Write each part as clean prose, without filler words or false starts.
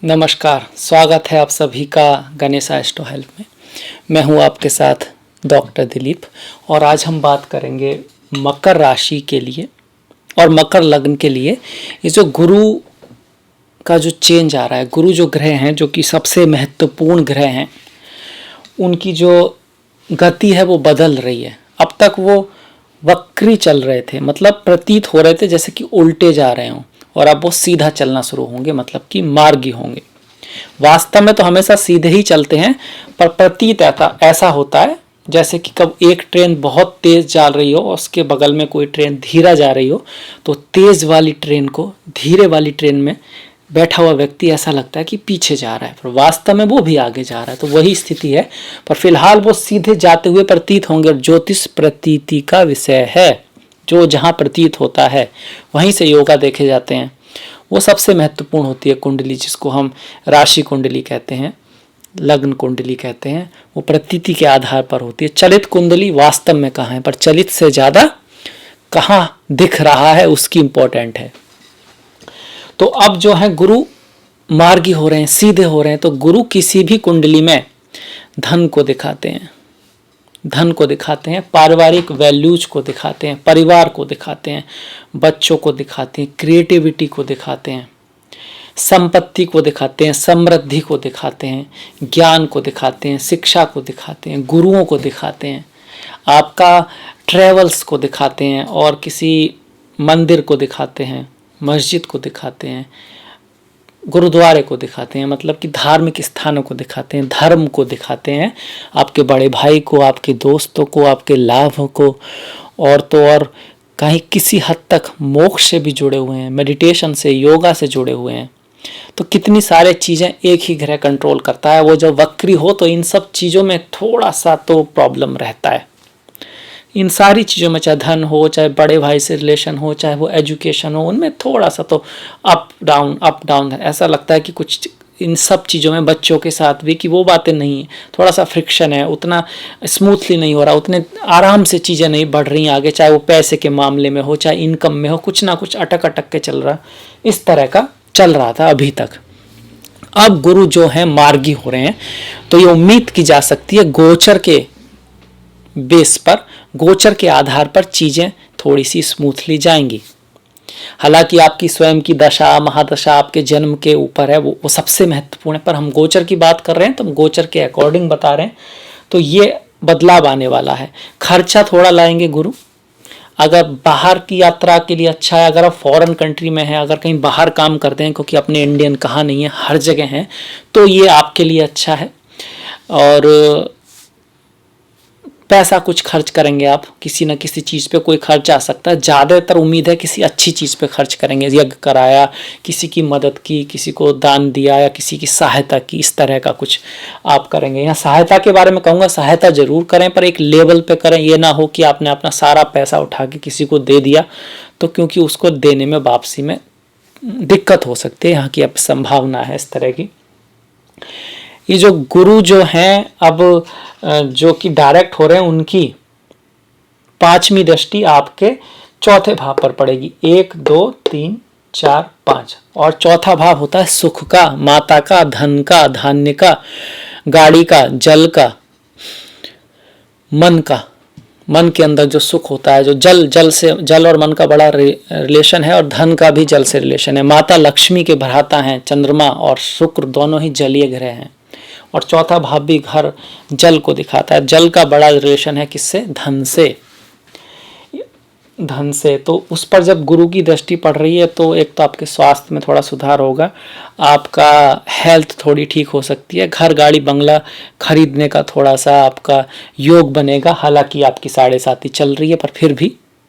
नमस्कार, स्वागत है आप सभी का गणेश एस्ट्रो हेल्प में। मैं हूं आपके साथ डॉक्टर दिलीप और आज हम बात करेंगे मकर राशि के लिए और मकर लग्न के लिए। ये जो गुरु का जो चेंज आ रहा है, गुरु जो ग्रह हैं जो कि सबसे महत्वपूर्ण ग्रह हैं, उनकी जो गति है वो बदल रही है। अब तक वो वक्री चल रहे थे, मतलब प्रतीत हो रहे थे जैसे कि उल्टे जा रहे हों, और अब वो सीधा चलना शुरू होंगे, मतलब कि मार्गी होंगे। वास्तव में तो हमेशा सीधे ही चलते हैं, पर प्रतीत ऐसा होता है जैसे कि कब एक ट्रेन बहुत तेज जा रही हो और उसके बगल में कोई ट्रेन धीरा जा रही हो, तो तेज वाली ट्रेन को धीरे वाली ट्रेन में बैठा हुआ व्यक्ति ऐसा लगता है कि पीछे जा रहा है, पर वास्तव में वो भी आगे जा रहा है। तो वही स्थिति है, पर फिलहाल वो सीधे जाते हुए प्रतीत होंगे। और ज्योतिष प्रतीति का विषय है, जो जहाँ प्रतीत होता है वहीं से योगा देखे जाते हैं। वो सबसे महत्वपूर्ण होती है कुंडली, जिसको हम राशि कुंडली कहते हैं, लग्न कुंडली कहते हैं। वो प्रतीति के आधार पर होती है। चलित कुंडली वास्तव में कहाँ है, पर चलित से ज़्यादा कहाँ दिख रहा है उसकी इम्पोर्टेंट है। तो अब जो है गुरु मार्गी हो रहे हैं, सीधे हो रहे हैं। तो गुरु किसी भी कुंडली में धन को दिखाते हैं, धन को दिखाते हैं, पारिवारिक वैल्यूज को दिखाते हैं, परिवार को दिखाते हैं, बच्चों को दिखाते हैं, क्रिएटिविटी को दिखाते हैं, संपत्ति को दिखाते हैं, समृद्धि को दिखाते हैं, ज्ञान को दिखाते हैं, शिक्षा को दिखाते हैं, गुरुओं को दिखाते हैं, आपका ट्रेवल्स को दिखाते हैं, और किसी मंदिर को दिखाते हैं, मस्जिद को दिखाते हैं, गुरुद्वारे को दिखाते हैं, मतलब कि धार्मिक स्थानों को दिखाते हैं, धर्म को दिखाते हैं, आपके बड़े भाई को, आपके दोस्तों को, आपके लाभ को, और तो और कहीं किसी हद तक मोक्ष से भी जुड़े हुए हैं, मेडिटेशन से, योगा से जुड़े हुए हैं। तो कितनी सारे चीज़ें एक ही ग्रह कंट्रोल करता है। वो जब वक्री हो तो इन सब चीज़ों में थोड़ा सा तो प्रॉब्लम रहता है। इन सारी चीज़ों में, चाहे धन हो, चाहे बड़े भाई से रिलेशन हो, चाहे वो एजुकेशन हो, उनमें थोड़ा सा तो अप डाउन है। ऐसा लगता है कि कुछ इन सब चीज़ों में, बच्चों के साथ भी, कि वो बातें नहीं है, थोड़ा सा फ्रिक्शन है, उतना स्मूथली नहीं हो रहा, उतने आराम से चीज़ें नहीं बढ़ रही आगे, चाहे वो पैसे के मामले में हो, चाहे इनकम में हो, कुछ ना कुछ अटक अटक के चल रहा। इस तरह का चल रहा था अभी तक। अब गुरु जो है मार्गी हो रहे हैं, तो ये उम्मीद की जा सकती है गोचर के बेस पर, गोचर के आधार पर चीजें थोड़ी सी स्मूथली जाएंगी। हालांकि आपकी स्वयं की दशा महादशा आपके जन्म के ऊपर है, वो सबसे महत्वपूर्ण है, पर हम गोचर की बात कर रहे हैं तो हम गोचर के अकॉर्डिंग बता रहे हैं। तो ये बदलाव आने वाला है। खर्चा थोड़ा लाएंगे गुरु। अगर बाहर की यात्रा के लिए अच्छा है, अगर आप फॉरेन कंट्री में हैं, अगर कहीं बाहर काम करते हैं, क्योंकि अपने इंडियन कहाँ नहीं है, हर जगह हैं, तो ये आपके लिए अच्छा है। और पैसा कुछ खर्च करेंगे आप, किसी न किसी चीज़ पे कोई खर्च आ सकता है। ज़्यादातर उम्मीद है किसी अच्छी चीज़ पे खर्च करेंगे, यज्ञ कराया, किसी की मदद की, किसी को दान दिया, या किसी की सहायता की, इस तरह का कुछ आप करेंगे। यहाँ सहायता के बारे में कहूँगा, सहायता जरूर करें, पर एक लेवल पे करें। ये ना हो कि आपने अपना सारा पैसा उठा के किसी को दे दिया, तो क्योंकि उसको देने में वापसी में दिक्कत हो सकती है, यहाँ की अब संभावना है इस तरह की। ये जो गुरु जो हैं अब जो कि डायरेक्ट हो रहे हैं, उनकी 5वीं दृष्टि आपके चौथे भाव पर पड़ेगी। 1 2 3 4 5, और चौथा भाव होता है सुख का, माता का, धन का, धान्य का, गाड़ी का, जल का, मन का। मन के अंदर जो सुख होता है, जो जल और मन का बड़ा रिलेशन है, और धन का भी जल से रिलेशन है। माता लक्ष्मी के भ्राता हैं चंद्रमा और शुक्र, दोनों ही जलीय ग्रह हैं। और चौथा भाव भी घर जल को दिखाता है। जल का बड़ा रिलेशन है किससे? धन से, धन से। तो उस पर जब गुरु की दृष्टि पड़ रही है, तो एक तो आपके स्वास्थ्य में थोड़ा सुधार होगा, आपका हेल्थ थोड़ी ठीक हो सकती है, घर गाड़ी बंगला खरीदने का थोड़ा सा आपका योग बनेगा। हालांकि आपकी 7.5 चल रही है, पर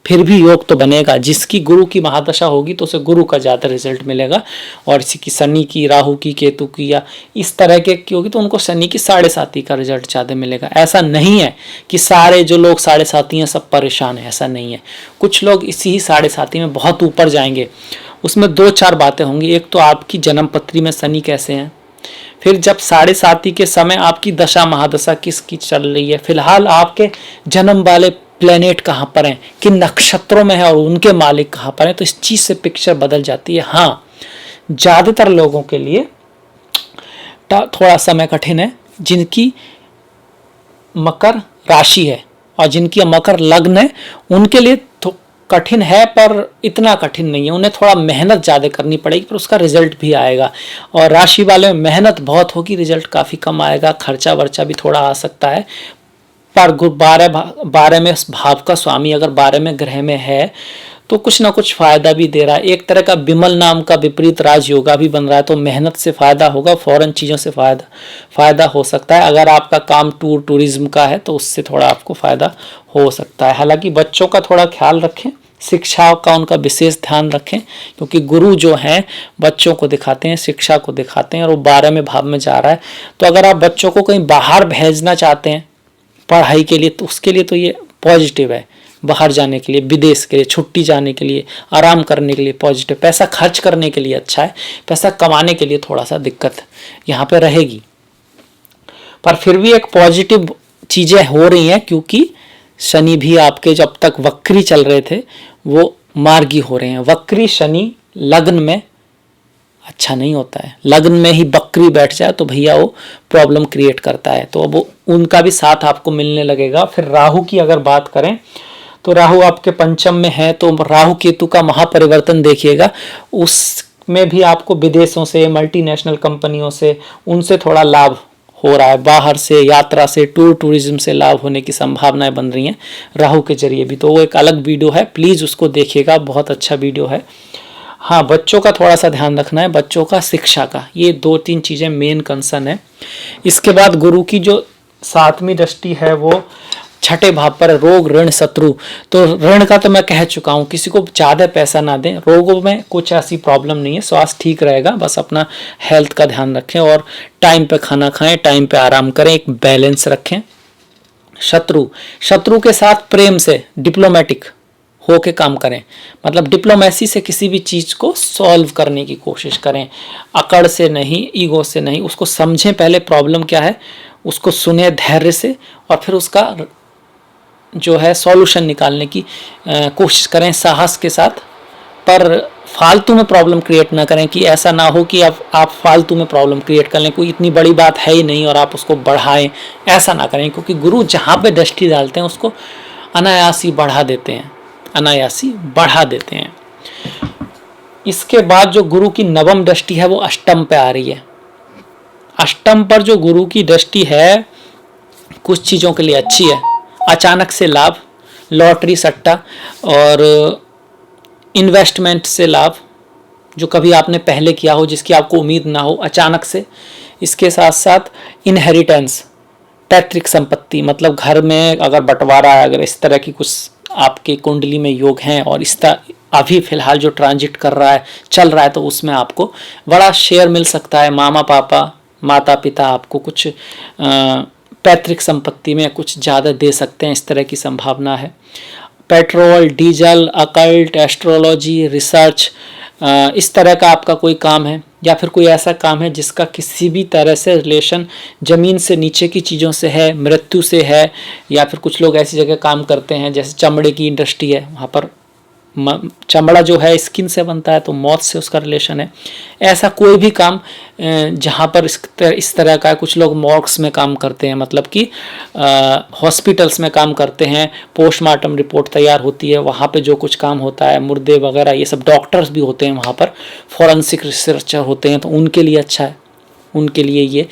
फिर भी योग तो बनेगा। जिसकी गुरु की महादशा होगी तो उसे गुरु का ज़्यादा रिजल्ट मिलेगा, और इसी की शनि की, राहु की, केतु की, या इस तरह के की होगी तो उनको शनि की 7.5 का रिजल्ट ज़्यादा मिलेगा। ऐसा नहीं है कि सारे जो लोग 7.5 हैं सब परेशान है, ऐसा नहीं है। कुछ लोग इसी ही 7.5 में बहुत ऊपर जाएंगे। उसमें 2-4 बातें होंगी। एक तो आपकी जन्म पत्री में शनि कैसे हैं, फिर जब 7.5 के समय आपकी दशा महादशा किसकी चल रही है, फिलहाल आपके जन्म वाले प्लेनेट कहाँ पर हैं, किन नक्षत्रों में है, और उनके मालिक कहाँ पर हैं। तो इस चीज़ से पिक्चर बदल जाती है। हाँ, ज़्यादातर लोगों के लिए थोड़ा समय कठिन है। जिनकी मकर राशि है और जिनकी मकर लग्न है उनके लिए कठिन है, पर इतना कठिन नहीं है। उन्हें थोड़ा मेहनत ज़्यादा करनी पड़ेगी, पर उसका रिजल्ट भी आएगा। और राशि वाले में मेहनत बहुत होगी, रिजल्ट काफ़ी कम आएगा, खर्चा वर्चा भी थोड़ा आ सकता है। पर 12 में भाव का स्वामी अगर 12 में ग्रह में है तो कुछ ना कुछ फायदा भी दे रहा है। एक तरह का विमल नाम का विपरीत राजयोगा भी बन रहा है, तो मेहनत से फायदा होगा, फॉरेन चीज़ों से फायदा हो सकता है। अगर आपका काम टूरिज्म का है तो उससे थोड़ा आपको फायदा हो सकता है। हालांकि बच्चों का थोड़ा ख्याल रखें, शिक्षा का उनका विशेष ध्यान रखें, क्योंकि गुरु जो हैं बच्चों को दिखाते हैं, शिक्षा को दिखाते हैं, और वो 12 में भाव में जा रहा है। तो अगर आप बच्चों को कहीं बाहर भेजना चाहते हैं पढ़ाई के लिए, तो उसके लिए तो ये पॉजिटिव है। बाहर जाने के लिए, विदेश के लिए, छुट्टी जाने के लिए, आराम करने के लिए पॉजिटिव। पैसा खर्च करने के लिए अच्छा है, पैसा कमाने के लिए थोड़ा सा दिक्कत यहाँ पे रहेगी, पर फिर भी एक पॉजिटिव चीज़ें हो रही हैं, क्योंकि शनि भी आपके जब तक वक्री चल रहे थे वो मार्गी हो रहे हैं। वक्री शनि लग्न में अच्छा नहीं होता है, लग्न में ही बकरी बैठ जाए तो भैया वो प्रॉब्लम क्रिएट करता है। तो अब उनका भी साथ आपको मिलने लगेगा। फिर राहु की अगर बात करें तो राहु आपके पंचम में है, तो राहु केतु का महापरिवर्तन देखिएगा। उसमें भी आपको विदेशों से, मल्टीनेशनल कंपनियों से, उनसे थोड़ा लाभ हो रहा है। बाहर से, यात्रा से, टूरिज्म से लाभ होने की संभावनाएं बन रही हैं राहु के जरिए भी। तो वो एक अलग वीडियो है, प्लीज़ उसको देखिएगा, बहुत अच्छा वीडियो है। हाँ, बच्चों का थोड़ा सा ध्यान रखना है, बच्चों का शिक्षा का, ये 2-3 चीज़ें मेन कंसर्न है। इसके बाद गुरु की जो 7वीं दृष्टि है वो 6ठे भाव पर, रोग ऋण शत्रु। तो ऋण का तो मैं कह चुका हूँ, किसी को ज़्यादा पैसा ना दें। रोगों में कुछ ऐसी प्रॉब्लम नहीं है, स्वास्थ्य ठीक रहेगा, बस अपना हेल्थ का ध्यान रखें और टाइम पे खाना खाएं, टाइम पे आराम करें, एक बैलेंस रखें। शत्रु के साथ प्रेम से डिप्लोमेटिक होके काम करें, मतलब डिप्लोमेसी से किसी भी चीज़ को सॉल्व करने की कोशिश करें, अकड़ से नहीं, ईगो से नहीं। उसको समझें पहले प्रॉब्लम क्या है, उसको सुने धैर्य से, और फिर उसका जो है सॉल्यूशन निकालने की कोशिश करें साहस के साथ। पर फालतू में प्रॉब्लम क्रिएट ना करें, कि ऐसा ना हो कि आप फालतू में प्रॉब्लम क्रिएट कर लें, कोई इतनी बड़ी बात है ही नहीं और आप उसको बढ़ाएं, ऐसा ना करें। क्योंकि गुरु जहाँ पे दृष्टि डालते हैं उसको अनायासी बढ़ा देते हैं, अनायासी बढ़ा देते हैं। इसके बाद जो गुरु की 9वीं दृष्टि है वो अष्टम पे आ रही है। अष्टम पर जो गुरु की दृष्टि है कुछ चीज़ों के लिए अच्छी है। अचानक से लाभ, लॉटरी सट्टा और इन्वेस्टमेंट से लाभ, जो कभी आपने पहले किया हो, जिसकी आपको उम्मीद ना हो, अचानक से। इसके साथ साथ इनहेरिटेंस, पैतृक संपत्ति, मतलब घर में अगर बंटवारा है, अगर इस तरह की कुछ आपके कुंडली में योग हैं और इस तरह अभी फिलहाल जो ट्रांजिट कर रहा है, चल रहा है, तो उसमें आपको बड़ा शेयर मिल सकता है। माता पिता आपको कुछ पैतृक संपत्ति में कुछ ज़्यादा दे सकते हैं, इस तरह की संभावना है। Petrol, diesel, occult, astrology, research, इस तरह का आपका कोई काम है, या फिर कोई ऐसा काम है जिसका किसी भी तरह से रिलेशन ज़मीन से नीचे की चीज़ों से है, मृत्यु से है, या फिर कुछ लोग ऐसी जगह काम करते हैं जैसे चमड़े की इंडस्ट्री है, वहाँ पर चमड़ा जो है स्किन से बनता है, तो मौत से उसका रिलेशन है। ऐसा कोई भी काम जहाँ पर इस तरह का, कुछ लोग मॉर्ग्स में काम करते हैं, मतलब कि हॉस्पिटल्स में काम करते हैं, पोस्टमार्टम रिपोर्ट तैयार होती है, वहाँ पे जो कुछ काम होता है, मुर्दे वगैरह, ये सब डॉक्टर्स भी होते हैं वहाँ पर, फॉरेंसिक रिसर्चर होते हैं, तो उनके लिए अच्छा है, उनके लिए ये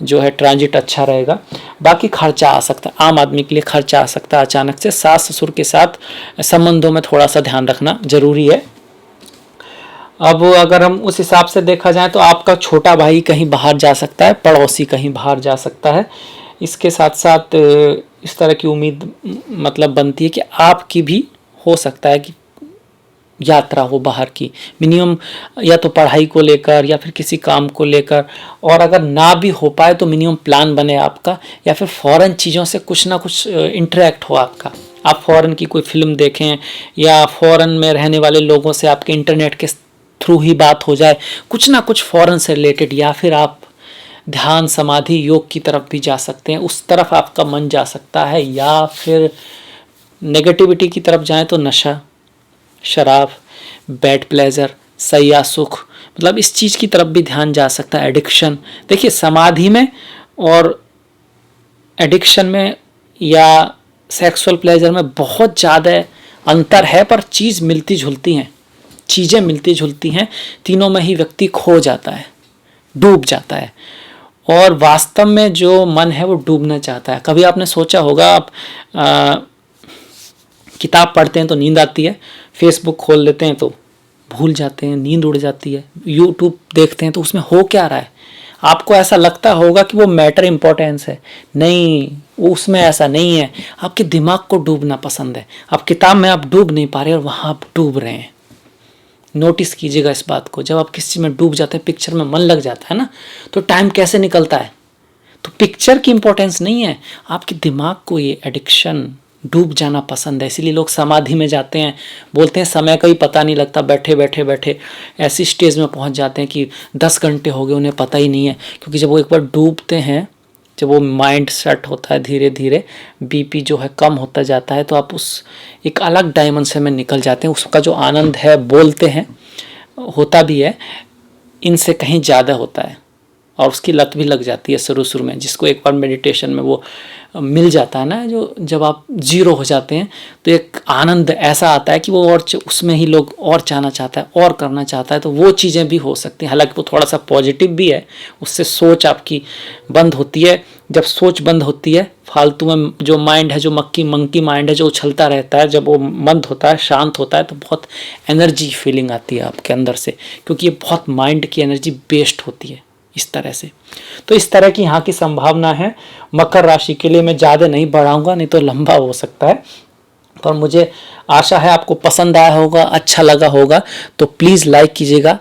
जो है ट्रांजिट अच्छा रहेगा। बाकी खर्चा आ सकता है, आम आदमी के लिए खर्चा आ सकता है अचानक से। सास ससुर के साथ संबंधों में थोड़ा सा ध्यान रखना जरूरी है। अब अगर हम उस हिसाब से देखा जाए तो आपका छोटा भाई कहीं बाहर जा सकता है, पड़ोसी कहीं बाहर जा सकता है। इसके साथ साथ इस तरह की उम्मीद मतलब बनती है कि आपकी भी हो सकता है कि यात्रा हो बाहर की, मिनिमम या तो पढ़ाई को लेकर या फिर किसी काम को लेकर, और अगर ना भी हो पाए तो मिनिमम प्लान बने आपका, या फिर फॉरेन चीज़ों से कुछ ना कुछ इंटरेक्ट हो आपका। आप फॉरेन की कोई फिल्म देखें, या फॉरेन में रहने वाले लोगों से आपके इंटरनेट के थ्रू ही बात हो जाए, कुछ ना कुछ फॉरेन से रिलेटेड। या फिर आप ध्यान, समाधि, योग की तरफ भी जा सकते हैं, उस तरफ आपका मन जा सकता है। या फिर नेगेटिविटी की तरफ जाएं तो नशा, शराब, बैड प्लेजर, सैया सुख, मतलब इस चीज़ की तरफ भी ध्यान जा सकता है। एडिक्शन, देखिए समाधि में और एडिक्शन में या सेक्सुअल प्लेजर में बहुत ज़्यादा अंतर है, पर चीज़ मिलती जुलती हैं, चीज़ें मिलती जुलती हैं। तीनों में ही व्यक्ति खो जाता है, डूब जाता है, और वास्तव में जो मन है वो डूबना चाहता है। कभी आपने सोचा होगा, आप किताब पढ़ते हैं तो नींद आती है, फेसबुक खोल लेते हैं तो भूल जाते हैं, नींद उड़ जाती है, यूट्यूब देखते हैं तो उसमें हो क्या रहा है, आपको ऐसा लगता होगा कि वो मैटर इंपॉर्टेंस है। नहीं, उसमें ऐसा नहीं है। आपके दिमाग को डूबना पसंद है, अब किताब में आप डूब नहीं पा रहे और वहाँ आप डूब रहे हैं। नोटिस कीजिएगा इस बात को, जब आप किसी चीज़ में डूब जाते हैं, पिक्चर में मन लग जाता है ना, तो टाइम कैसे निकलता है। तो पिक्चर की इंपॉर्टेंस नहीं है, आपके दिमाग को ये एडिक्शन, डूब जाना पसंद है। इसीलिए लोग समाधि में जाते हैं, बोलते हैं समय का ही पता नहीं लगता, बैठे बैठे बैठे ऐसी स्टेज में पहुंच जाते हैं कि 10 घंटे हो गए, उन्हें पता ही नहीं है। क्योंकि जब वो एक बार डूबते हैं, जब वो माइंड सेट होता है, धीरे धीरे बीपी जो है कम होता जाता है, तो आप उस एक अलग डायमेंशन में निकल जाते हैं। उसका जो आनंद है, बोलते हैं, होता भी है, इनसे कहीं ज़्यादा होता है, और उसकी लत भी लग जाती है शुरू में। जिसको एक बार मेडिटेशन में वो मिल जाता है ना, जो जब आप जीरो हो जाते हैं तो एक आनंद ऐसा आता है कि वो और उसमें ही लोग और जाना चाहता है, और करना चाहता है। तो वो चीज़ें भी हो सकती हैं, हालांकि वो थोड़ा सा पॉजिटिव भी है। उससे सोच आपकी बंद होती है। जब सोच बंद होती है, फालतू में जो माइंड है, जो मंकी माइंड है, जो उछलता रहता है, जब वो बंद होता है, शांत होता है, तो बहुत एनर्जी फीलिंग आती है आपके अंदर से, क्योंकि ये बहुत माइंड की एनर्जी बेस्ड होती है इस तरह से। तो इस तरह की यहाँ की संभावना है मकर राशि के लिए। मैं ज़्यादा नहीं बढ़ाऊंगा, नहीं तो लंबा हो सकता है, पर मुझे आशा है आपको पसंद आया होगा, अच्छा लगा होगा। तो प्लीज़ लाइक कीजिएगा,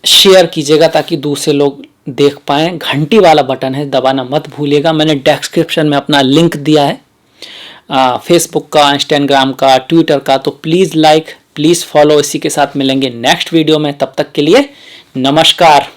शेयर कीजिएगा, ताकि दूसरे लोग देख पाएँ। घंटी वाला बटन है, दबाना मत भूलिएगा। मैंने डिस्क्रिप्शन में अपना लिंक दिया है, फेसबुक का, इंस्टाग्राम का, ट्विटर का। तो प्लीज़ लाइक, प्लीज़ फॉलो। इसी के साथ मिलेंगे नेक्स्ट वीडियो में, तब तक के लिए नमस्कार।